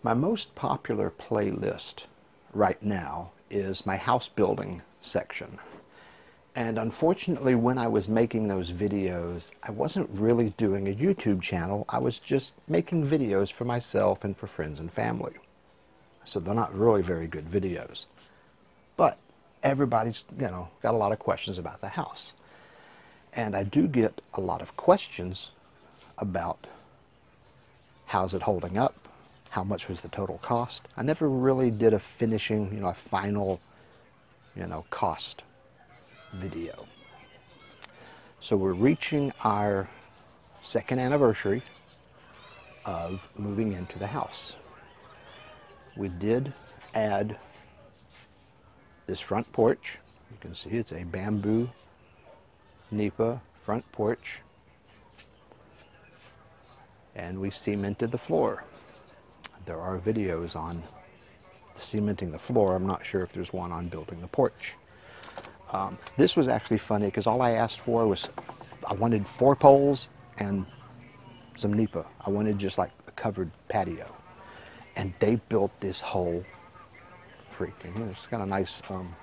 My most popular playlist right now is my house building section. And unfortunately, when I was making those videos, I wasn't really doing a YouTube channel. I was just making videos for myself and for friends and family. So they're not really very good videos. But everybody's, got a lot of questions about the house. And I do get a lot of questions about how's it holding up, how much was the total cost. I never really did a finishing, a final, cost video. So we're reaching our second anniversary of moving into the house. We did add this front porch. You can see it's a bamboo nipa front porch. And we cemented the floor. There are videos on cementing the floor. I'm not sure if there's one on building the porch. This was actually funny because all I asked for was, I wanted 4 poles and some nipa. I wanted just like a covered patio. And they built this whole freaking, it's got a nice, can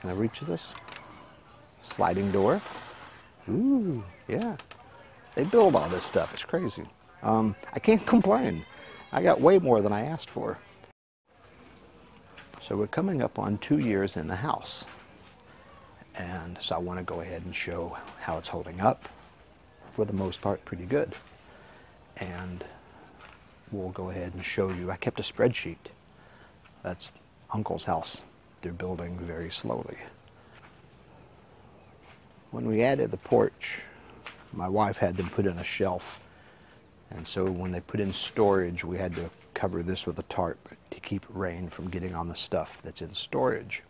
I reach this? Sliding door. Ooh, yeah. They build all this stuff, it's crazy. I can't complain. I got way more than I asked for. So we're coming up on 2 years in the house. And so I want to go ahead and show how it's holding up. For the most part, pretty good. And we'll go ahead and show you. I kept a spreadsheet. That's Uncle's house. They're building very slowly. When we added the porch, my wife had them put in a shelf. And so when they put in storage, we had to cover this with a tarp to keep rain from getting on the stuff that's in storage.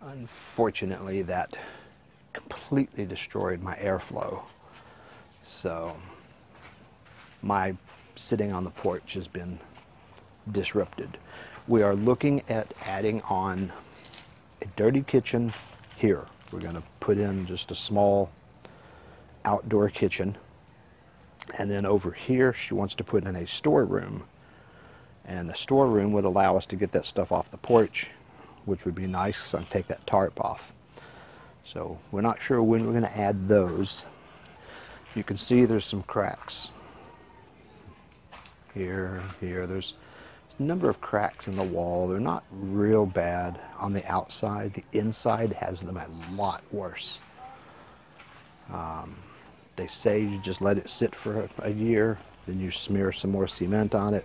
Unfortunately, that completely destroyed my airflow. So my sitting on the porch has been disrupted. We are looking at adding on a dirty kitchen here. We're going to put in just a small outdoor kitchen. And then over here, she wants to put in a storeroom. And the storeroom would allow us to get that stuff off the porch, which would be nice, so I can take that tarp off. So we're not sure when we're going to add those. You can see there's some cracks. Here. There's a number of cracks in the wall. They're not real bad on the outside. The inside has them a lot worse. They say you just let it sit for a year, then you smear some more cement on it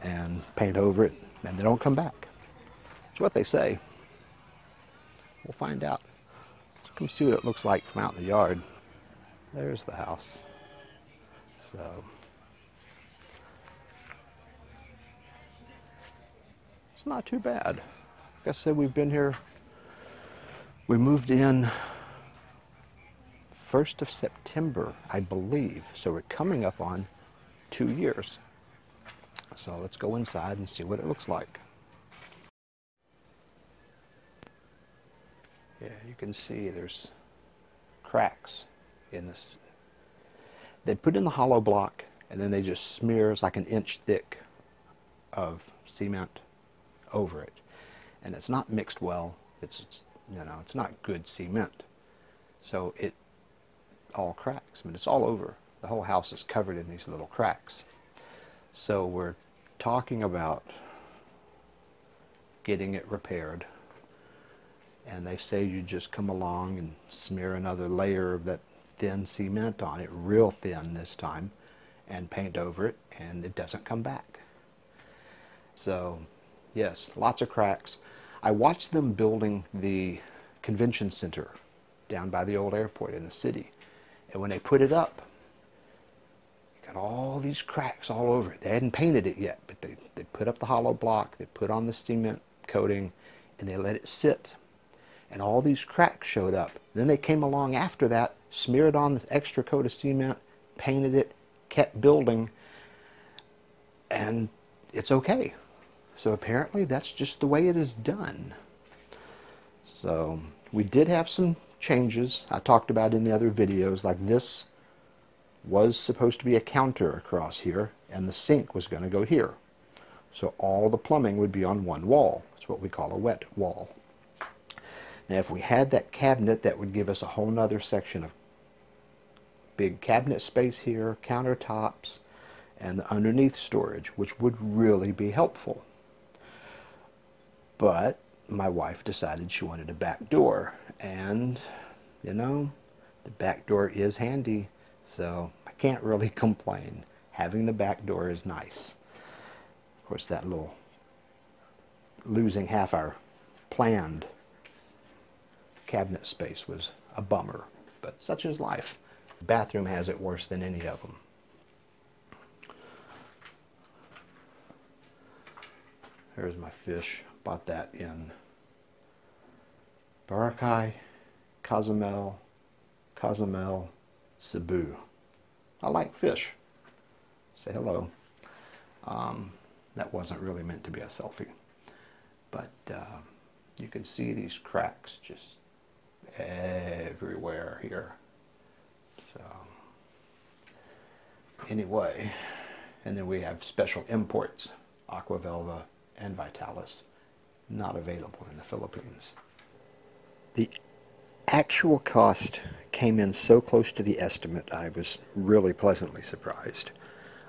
and paint over it, and they don't come back. That's what they say. We'll find out. Let's come see what it looks like from out in the yard. There's the house. So it's not too bad. Like I said, we've been here. We moved in 1st of September, I believe. So we're coming up on 2 years. So let's go inside and see what it looks like. Yeah, you can see there's cracks in this. They put in the hollow block and then they just smear like an inch thick of cement over it. And it's not mixed well. It's it's not good cement. So it all cracks. I mean, it's all over. The whole house is covered in these little cracks. So we're talking about getting it repaired. And they say you just come along and smear another layer of that thin cement on it, real thin this time, and paint over it, and it doesn't come back. So, yes, lots of cracks. I watched them building the convention center down by the old airport in the city. And when they put it up, got all these cracks all over it. They hadn't painted it yet, but they put up the hollow block, they put on the cement coating, and they let it sit. And all these cracks showed up. Then they came along after that, smeared on the extra coat of cement, painted it, kept building, and it's okay. So apparently that's just the way it is done. So we did have some changes I talked about in the other videos, like this was supposed to be a counter across here, and the sink was going to go here. So all the plumbing would be on one wall. It's what we call a wet wall. Now if we had that cabinet, that would give us a whole nother section of big cabinet space here, countertops, and the underneath storage, which would really be helpful. But my wife decided she wanted a back door, and you know, the back door is handy, so I can't really complain. Having the back door is nice. Of course, that little losing half our planned cabinet space was a bummer, but such is life. The bathroom has it worse than any of them. Here's my fish. Bought that in Boracay, Cozumel, Cebu. I like fish. Say hello. That wasn't really meant to be a selfie, but you can see these cracks just everywhere here. So anyway, and then we have special imports, Aquavelva and Vitalis, not available in the Philippines. The actual cost came in so close to the estimate, I was really pleasantly surprised.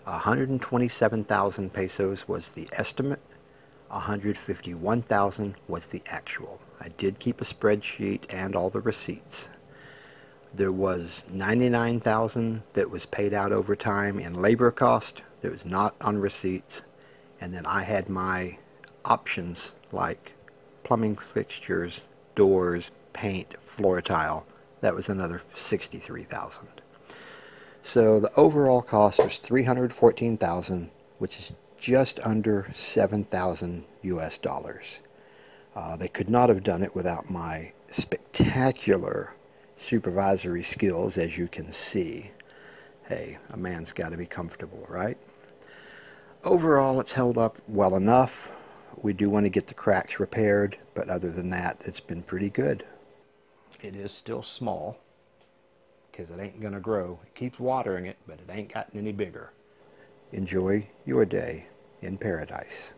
127,000 pesos was the estimate, 151,000 was the actual. I did keep a spreadsheet and all the receipts. There was 99,000 that was paid out over time in labor cost that was not on receipts, and then I had my options like plumbing fixtures, doors, paint, floor tile. That was another 63,000. So the overall cost was 314,000, which is just under 7,000 US dollars. They could not have done it without my spectacular supervisory skills, as you can see. Hey, a man's got to be comfortable, right? Overall, it's held up well enough. We do want to get the cracks repaired, but other than that, it's been pretty good. It is still small, because it ain't going to grow. It keeps watering it, but it ain't gotten any bigger. Enjoy your day in paradise.